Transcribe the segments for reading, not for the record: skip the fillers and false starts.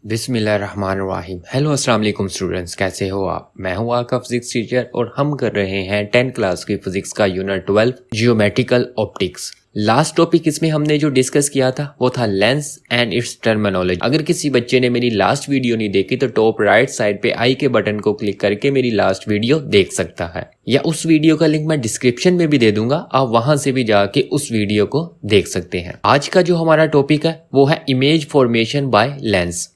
बिस्मिल्लाहिर्रहमानिर्रहीम। हेलो अस्सलाम वालेकुम स्टूडेंट्स, कैसे हो आप? मैं हूं आपका फिजिक्स टीचर और हम कर रहे हैं 10th क्लास की फिजिक्स का unit 12 geometrical optics. Last topic इसमें हमने जो डिस्कस किया था वो था लेंस एंड इट्स टर्मिनोलॉजी। अगर किसी बच्चे ने मेरी लास्ट वीडियो नहीं देखी तो टॉप राइट साइड पे आई के बटन को क्लिक करके मेरी लास्ट वीडियो देख सकता है, या उस वीडियो का लिंक मैं डिस्क्रिप्शन में भी दे दूंगा, आप वहां से भी जाके उस वीडियो को देख सकते हैं। आज का जो हमारा टॉपिक है वो है इमेज फॉर्मेशन बाय लेंस।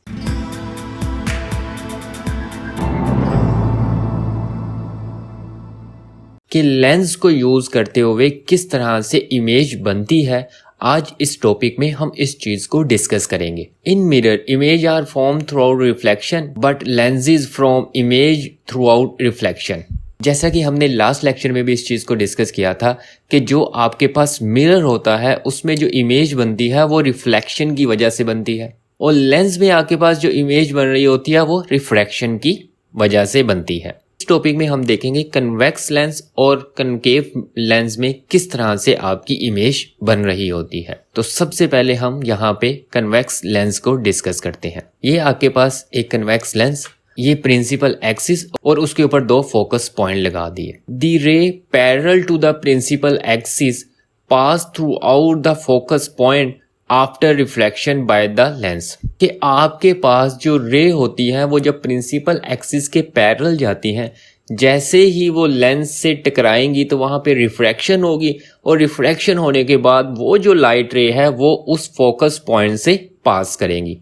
कि लेंस को यूज करते हुए किस तरह से इमेज बनती है, आज इस टॉपिक में हम इस चीज को डिस्कस करेंगे। In mirror image are form through out reflection but lenses from image through out reflection. जैसा कि हमने लास्ट लेक्चर में भी इस चीज को डिस्कस किया था कि जो आपके पास मिरर होता है उसमें जो इमेज बनती है वो रिफ्लेक्शन की वजह से बनती है, और लेंस में आपके पास जो इमेज बन रही होती है वो रिफ्रैक्शन की वजह से बनती है। इस टॉपिक में हम देखेंगे कन्वेक्स लेंस और कनकेव लेंस में किस तरह से आपकी इमेज बन रही होती है। तो सबसे पहले हम यहाँ पे कन्वेक्स लेंस को डिस्कस करते हैं। ये आपके पास एक कन्वेक्स लेंस, ये प्रिंसिपल एक्सिस और उसके ऊपर दो फोकस पॉइंट लगा दिए। The ray parallel to the principal axis pass through out the focus point after reflection by the lens. कि आपके पास जो रे होती है वो जब प्रिंसिपल एक्सिस के पैरेलल जाती हैं, जैसे ही वो लेंस से टकराएंगी तो वहां पे रिफ्रैक्शन होगी, और रिफ्रैक्शन होने के बाद वो जो लाइट रे है वो उस फोकस पॉइंट से पास करेंगी।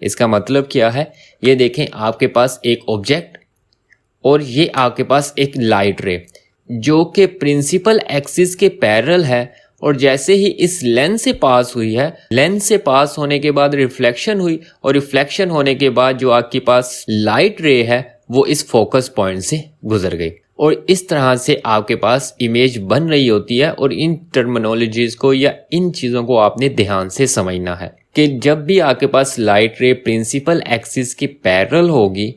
इसका मतलब क्या है, ये देखें आपके पास एक ऑब्जेक्ट और ये आपके पास एक लाइट रे जो कि प्रिंसिपल एक्सिस के पैरेलल है, और जैसे ही इस लेंस से पास हुई है, लेंस से पास होने के बाद रिफ्लेक्शन हुई, और रिफ्लेक्शन होने के बाद जो आपके पास लाइट रे है वो इस फोकस पॉइंट से गुजर गई, और इस तरह से आपके पास इमेज बन रही होती है। और इन टर्मिनोलॉजीज को या इन चीज़ों को आपने ध्यान से समझना है कि जब भी आपके पास लाइट रे प्रिंसिपल एक्सिस के पैरेलल होगी,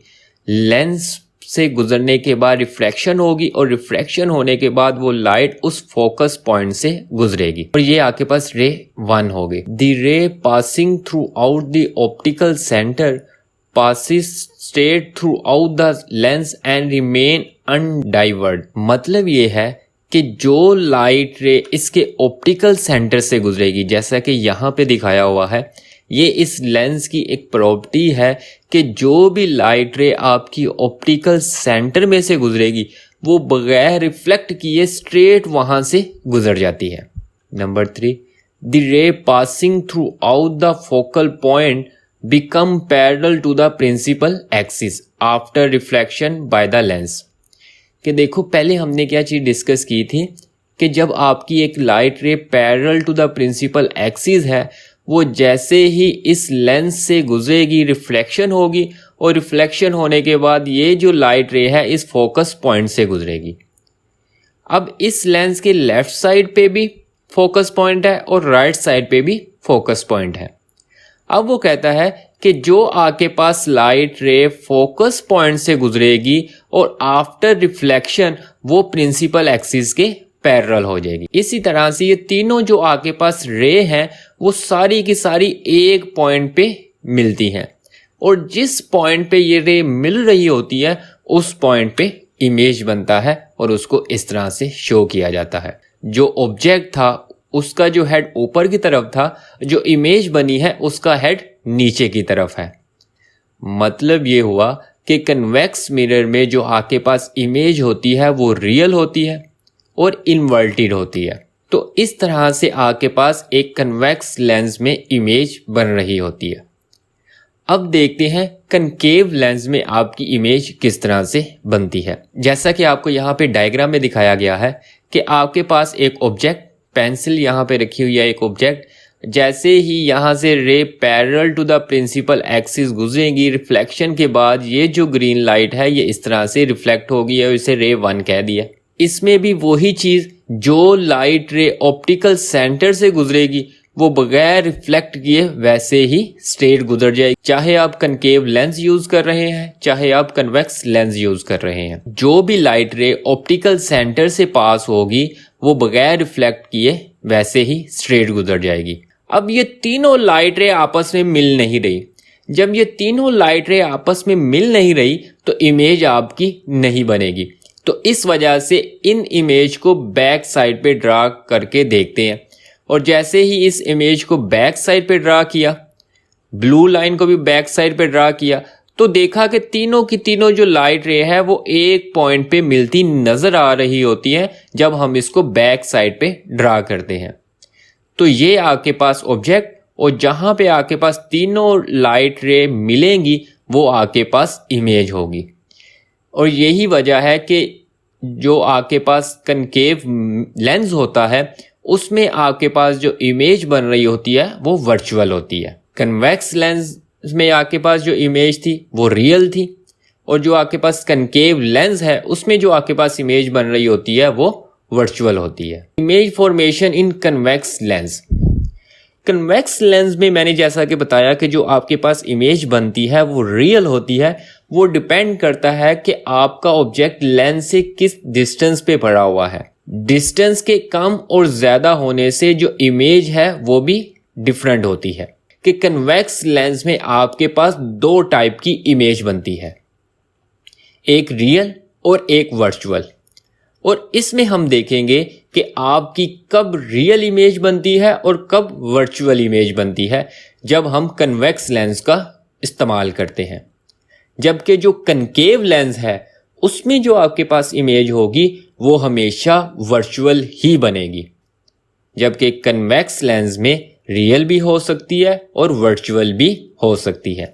लेंस से गुजरने के बाद रिफ्रैक्शन होगी, और रिफ्रैक्शन होने के बाद वो लाइट उस फोकस पॉइंट से गुजरेगी, और ये आपके पास रे 1 होगी। द रे passing through out the optical centre passes straight throughout the lens and remain undiverted। मतलब ये है कि जो लाइट रे इसके ऑप्टिकल सेंटर से गुजरेगी, जैसा कि यहाँ पे दिखाया हुआ है, ये इस लेंस की एक प्रॉपर्टी है कि जो भी लाइट रे आपकी ऑप्टिकल सेंटर में से गुजरेगी वो बगैर रिफ्लेक्ट किए स्ट्रेट वहां से गुजर जाती है। नंबर 3, द रे passing through out the focal point become parallel to the principal axis after reflection by the lens। कि देखो पहले हमने क्या चीज डिस्कस की थी कि जब आपकी एक light ray parallel to the principal axis है, वो जैसे ही इस लेंस से गुजरेगी रिफ्लेक्शन होगी, और रिफ्लेक्शन होने के बाद ये जो लाइट रे है इस फोकस पॉइंट से गुजरेगी। अब इस लेंस के लेफ्ट साइड पे भी फोकस पॉइंट है और राइट साइड पे भी फोकस पॉइंट है। अब वो कहता है कि जो आपके पास लाइट रे फोकस पॉइंट से गुजरेगी और आफ्टर रिफ्लेक्शन वो प्रिंसिपल एक्सिस के पैरेलल हो जाएगी। इसी तरह से ये तीनों जो आपके पास रे हैं वो सारी की सारी एक पॉइंट पे मिलती हैं, और जिस पॉइंट पे ये रे मिल रही होती है उस पॉइंट पे इमेज बनता है, और उसको इस तरह से शो किया जाता है। जो ऑब्जेक्ट था उसका जो हेड ऊपर की तरफ था, जो इमेज बनी है उसका हेड नीचे की तरफ है। मतलब ये हुआ कि कन्वेक्स मिरर में जो आपके पास इमेज होती है वो रियल होती है और इन्वर्टेड होती है। तो इस तरह से आपके पास एक कन्वेक्स लेंस में इमेज बन रही होती है। अब देखते हैं कनकेव लेंस में आपकी इमेज किस तरह से बनती है। जैसा कि आपको यहाँ पे डायग्राम में दिखाया गया है कि आपके पास एक ऑब्जेक्ट, पेंसिल यहाँ पे रखी हुई है एक ऑब्जेक्ट, जैसे ही यहाँ से ray parallel to the principal axis गुजरेगी, रिफ्लेक्शन के बाद ये जो ग्रीन लाइट है ये इस तरह से रिफ्लेक्ट होगी, और इसे रे 1 कह दिया। इसमें भी वही चीज, जो लाइट रे ऑप्टिकल सेंटर से गुजरेगी वो बगैर रिफ्लेक्ट किए वैसे ही स्ट्रेट गुजर जाएगी, चाहे आप कनकेव लेंस यूज कर रहे हैं चाहे आप कन्वेक्स लेंस यूज कर रहे हैं। जो भी लाइट रे ऑप्टिकल सेंटर से पास होगी वो बगैर रिफ्लेक्ट किए वैसे ही स्ट्रेट गुजर जाएगी। अब ये तीनों लाइट रे आपस में मिल नहीं रही, जब ये तीनों लाइट रे आपस में मिल नहीं रही तो इमेज आपकी नहीं बनेगी। तो इस वजह से इन इमेज को बैक साइड पे ड्रा करके देखते हैं। और जैसे ही इस इमेज को बैक साइड पे ड्रा किया, ब्लू लाइन को भी बैक साइड पे ड्रा किया, तो देखा कि तीनों की तीनों जो लाइट रे है वो एक पॉइंट पे मिलती नजर आ रही होती है जब हम इसको बैक साइड पे ड्रा करते हैं। तो ये आपके पास ऑब्जेक्ट, और जहां पे आपके पास तीनों लाइट रे मिलेंगी वो आपके पास इमेज होगी। और यही वजह है कि जो आपके पास कनकेव लेंस होता है उसमें आपके पास जो इमेज बन रही होती है वो वर्चुअल होती है। कन्वेक्स लेंस में आपके पास जो इमेज थी वो रियल थी, और जो आपके पास कनकेव लेंस है उसमें जो आपके पास इमेज बन रही होती है वो वर्चुअल होती है। इमेज फॉर्मेशन इन कन्वेक्स लेंस। कन्वेक्स लेंस में मैंने जैसा कि बताया कि जो आपके पास इमेज बनती है वो रियल होती है। वो डिपेंड करता है कि आपका ऑब्जेक्ट लेंस से किस डिस्टेंस पे पड़ा हुआ है। डिस्टेंस के कम और ज़्यादा होने से जो इमेज है वो भी डिफरेंट होती है। कि कन्वेक्स लेंस में आपके पास दो टाइप की इमेज बनती है, एक रियल और एक वर्चुअल। और इसमें हम देखेंगे कि आपकी कब रियल इमेज बनती है और कब वर्चुअल इमेज बनती है जब हम कन्वेक्स लेंस का इस्तेमाल करते हैं। जबकि जो कनकेव लेंस है उसमें जो आपके पास इमेज होगी वो हमेशा वर्चुअल ही बनेगी, जबकि कन्वेक्स लेंस में रियल भी हो सकती है और वर्चुअल भी हो सकती है।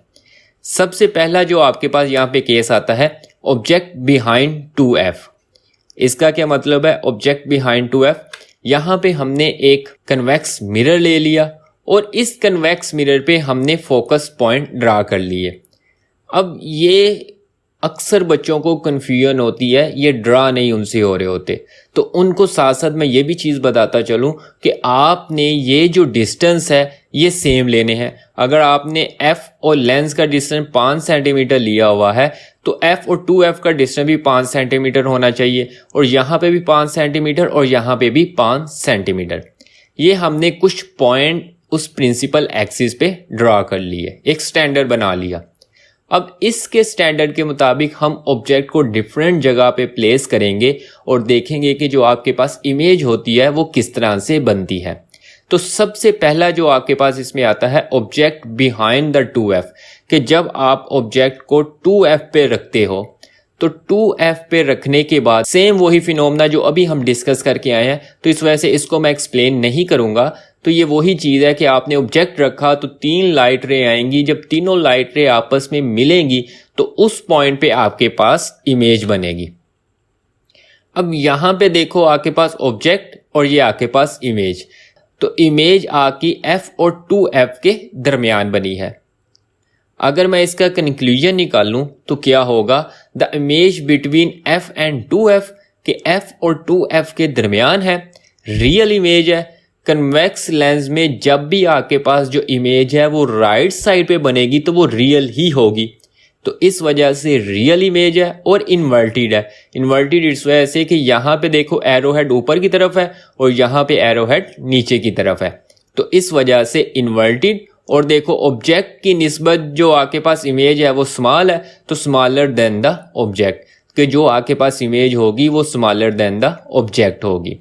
सबसे पहला जो आपके पास यहाँ पे केस आता है, ऑब्जेक्ट बिहाइंड 2f। इसका क्या मतलब है ऑब्जेक्ट बिहाइंड 2f? यहाँ पे हमने एक कन्वेक्स मिरर ले लिया और इस कन्वेक्स मिरर पे हमने फोकस पॉइंट ड्रा कर लिए। अब ये अक्सर बच्चों को कन्फ्यूजन होती है, ये ड्रा नहीं उनसे हो रहे होते। तो उनको साथ साथ मैं ये भी चीज़ बताता चलूँ कि आपने ये जो डिस्टेंस है ये सेम लेने हैं। अगर आपने f और लेंस का डिस्टेंस 5 सेंटीमीटर लिया हुआ है तो f और 2f का डिस्टेंस भी 5 सेंटीमीटर होना चाहिए, और यहाँ पे भी 5 सेंटीमीटर और यहाँ पे भी 5 सेंटीमीटर। ये हमने कुछ पॉइंट उस प्रिंसिपल एक्सिस पे ड्रा कर लिए, एक स्टैंडर्ड बना लिया। अब इसके स्टैंडर्ड के मुताबिक हम ऑब्जेक्ट को डिफरेंट जगह पे प्लेस करेंगे और देखेंगे कि जो आपके पास इमेज होती है वो किस तरह से बनती है। तो सबसे पहला जो आपके पास इसमें आता है ऑब्जेक्ट बिहाइंड द 2f, कि जब आप ऑब्जेक्ट को 2f पे रखते हो तो 2f पे रखने के बाद सेम वही फिनोमेना जो अभी हम डिस्कस करके आए हैं, तो इस वजह से इसको मैं एक्सप्लेन नहीं करूंगा। तो ये वही चीज़ है कि आपने ऑब्जेक्ट रखा तो 3 लाइट रे आएंगी, जब तीनों लाइट रे आपस में मिलेंगी तो उस पॉइंट पे आपके पास इमेज बनेगी। अब यहाँ पे देखो आपके पास ऑब्जेक्ट और ये आपके पास इमेज, तो इमेज आपकी f और 2f के दरमियान बनी है। अगर मैं इसका कंक्लूजन निकालूं तो क्या होगा, the image between f and 2f, के f और 2f के दरमियान है, रियल इमेज है। कन्वेक्स लेंस में जब भी आपके पास जो इमेज है वो राइट साइड पे बनेगी तो वो रियल ही होगी। तो इस वजह से रियल इमेज है और इन्वर्टेड है। इन्वर्टेड इस वजह से कि यहाँ पे देखो एरो हेड ऊपर की तरफ है और यहाँ पे एरो हेड नीचे की तरफ है, तो इस वजह से इन्वर्टेड। और देखो ऑब्जेक्ट की निस्बत जो आपके पास इमेज है वो स्मॉल है, तो स्मॉलर देन द ऑब्जेक्ट, कि जो आपके पास इमेज होगी वो स्मॉलर देन द ऑब्जेक्ट होगी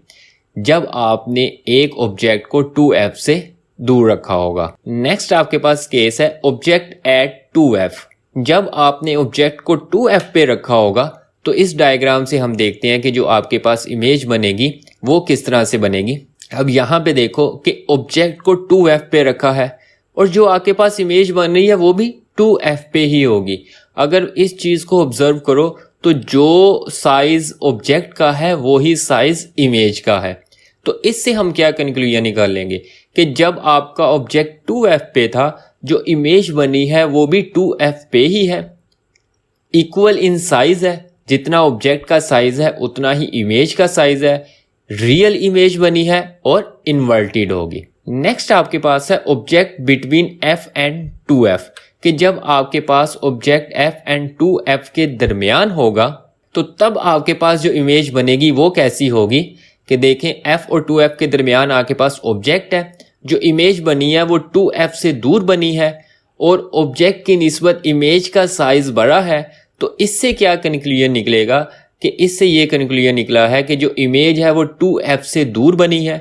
जब आपने एक ऑब्जेक्ट को 2f से दूर रखा होगा। नेक्स्ट आपके पास केस है ऑब्जेक्ट एट 2f। जब आपने ऑब्जेक्ट को 2f पे रखा होगा तो इस डायग्राम से हम देखते हैं कि जो आपके पास इमेज बनेगी वो किस तरह से बनेगी। अब यहाँ पे देखो कि ऑब्जेक्ट को 2f पे रखा है और जो आपके पास इमेज बन रही है वो भी 2f पे ही होगी। अगर इस चीज़ को ऑब्जर्व करो तो जो साइज ऑब्जेक्ट का है वो ही साइज इमेज का है। तो इससे हम क्या कंक्लूजन निकाल लेंगे कि जब आपका ऑब्जेक्ट 2f पे था, जो इमेज बनी है वो भी 2f पे ही है, इक्वल इन साइज है। जितना ऑब्जेक्ट का साइज है उतना ही इमेज का साइज है, रियल इमेज बनी है और इन्वर्टेड होगी। नेक्स्ट आपके पास है object between f and 2f, कि जब आपके पास ऑब्जेक्ट f एंड 2f के दरमियान होगा तो तब आपके पास जो इमेज बनेगी वो कैसी होगी कि देखें f और 2f के दरमियान आपके पास ऑब्जेक्ट है, जो इमेज बनी है वो 2f से दूर बनी है और ऑब्जेक्ट की निस्बत इमेज का साइज बड़ा है, तो इससे क्या कंक्लूजन निकलेगा कि इससे ये कंक्लूजन निकला है कि जो इमेज है वो 2f से दूर बनी है,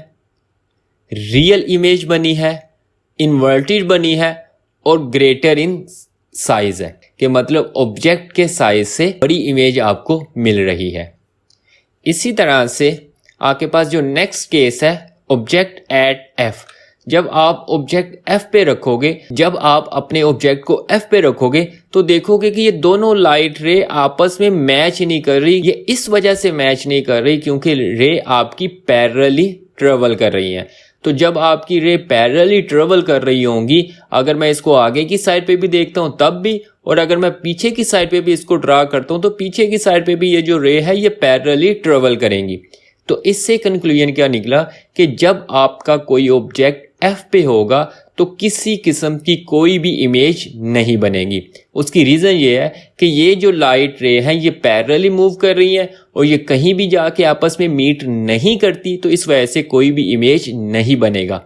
रियल इमेज बनी है, इन्वर्टेड बनी है और ग्रेटर इन साइज है, कि मतलब ऑब्जेक्ट के साइज से बड़ी इमेज आपको मिल रही है। इसी तरह से आपके पास जो नेक्स्ट केस है ऑब्जेक्ट एट f, जब आप ऑब्जेक्ट f पे रखोगे, जब आप अपने ऑब्जेक्ट को f पे रखोगे तो देखोगे कि ये दोनों लाइट रे आपस में मैच नहीं कर रही। ये इस वजह से मैच नहीं कर रही क्योंकि रे आपकी पैरेलली ट्रेवल कर रही हैं। तो जब आपकी रे पैरेलली ट्रेवल कर रही होंगी, अगर मैं इसको आगे की साइड पे भी देखता हूं तब भी, और अगर मैं पीछे की साइड पे भी इसको ड्रा करता हूं तो पीछे की साइड पे भी ये जो रे है ये पैरेलली ट्रेवल करेंगी। तो इससे कंक्लूजन क्या निकला कि जब आपका कोई ऑब्जेक्ट f पे होगा तो किसी किस्म की कोई भी इमेज नहीं बनेगी। उसकी रीज़न ये है कि ये जो लाइट रे हैं ये पैरेलली मूव कर रही हैं और ये कहीं भी जाके आपस में मीट नहीं करती, तो इस वजह से कोई भी इमेज नहीं बनेगा।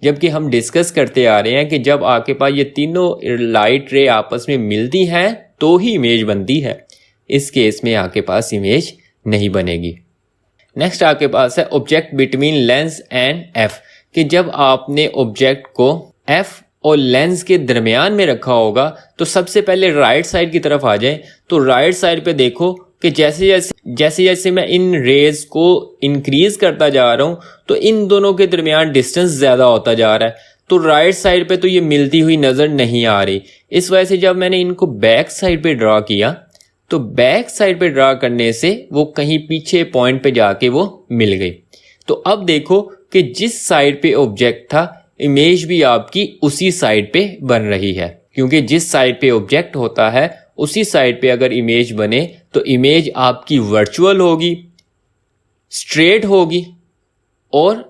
जबकि हम डिस्कस करते आ रहे हैं कि जब आपके पास ये तीनों लाइट रे आपस में मिलती हैं तो ही इमेज बनती है। इस केस में आपके पास इमेज नहीं बनेगी। नेक्स्ट आपके पास है object between lens and f, कि जब आपने ऑब्जेक्ट को f और लेंस के दरमियान में रखा होगा तो सबसे पहले राइट साइड की तरफ आ जाए। तो राइट साइड पे देखो कि जैसे जैसे मैं इन रेज को इंक्रीज करता जा रहा हूँ तो इन दोनों के दरमियान डिस्टेंस ज़्यादा होता जा रहा है। तो राइट साइड पे तो ये मिलती हुई नज़र नहीं आ रही। इस वजह से जब मैंने इनको बैक साइड पे ड्रा किया तो बैक साइड पे ड्रा करने से वो कहीं पीछे पॉइंट पे जाके वो मिल गई। तो अब देखो कि जिस साइड पे ऑब्जेक्ट था इमेज भी आपकी उसी साइड पे बन रही है, क्योंकि जिस साइड पे ऑब्जेक्ट होता है उसी साइड पे अगर इमेज बने तो इमेज आपकी वर्चुअल होगी, स्ट्रेट होगी और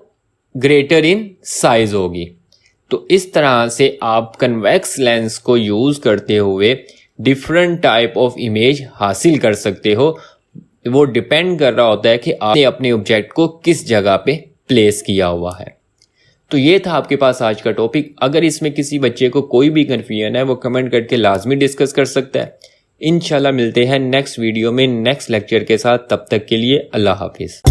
ग्रेटर इन साइज होगी। तो इस तरह से आप कन्वेक्स लेंस को यूज़ करते हुए डिफरेंट टाइप ऑफ इमेज हासिल कर सकते हो। वो डिपेंड कर रहा होता है कि आपने अपने ऑब्जेक्ट को किस जगह पे प्लेस किया हुआ है। तो ये था आपके पास आज का टॉपिक। अगर इसमें किसी बच्चे को कोई भी कन्फ्यूजन है वो कमेंट करके लाजमी डिस्कस कर सकता है। इंशाल्लाह मिलते हैं नेक्स्ट वीडियो में नेक्स्ट लेक्चर के साथ। तब तक के लिए अल्लाह हाफिज़।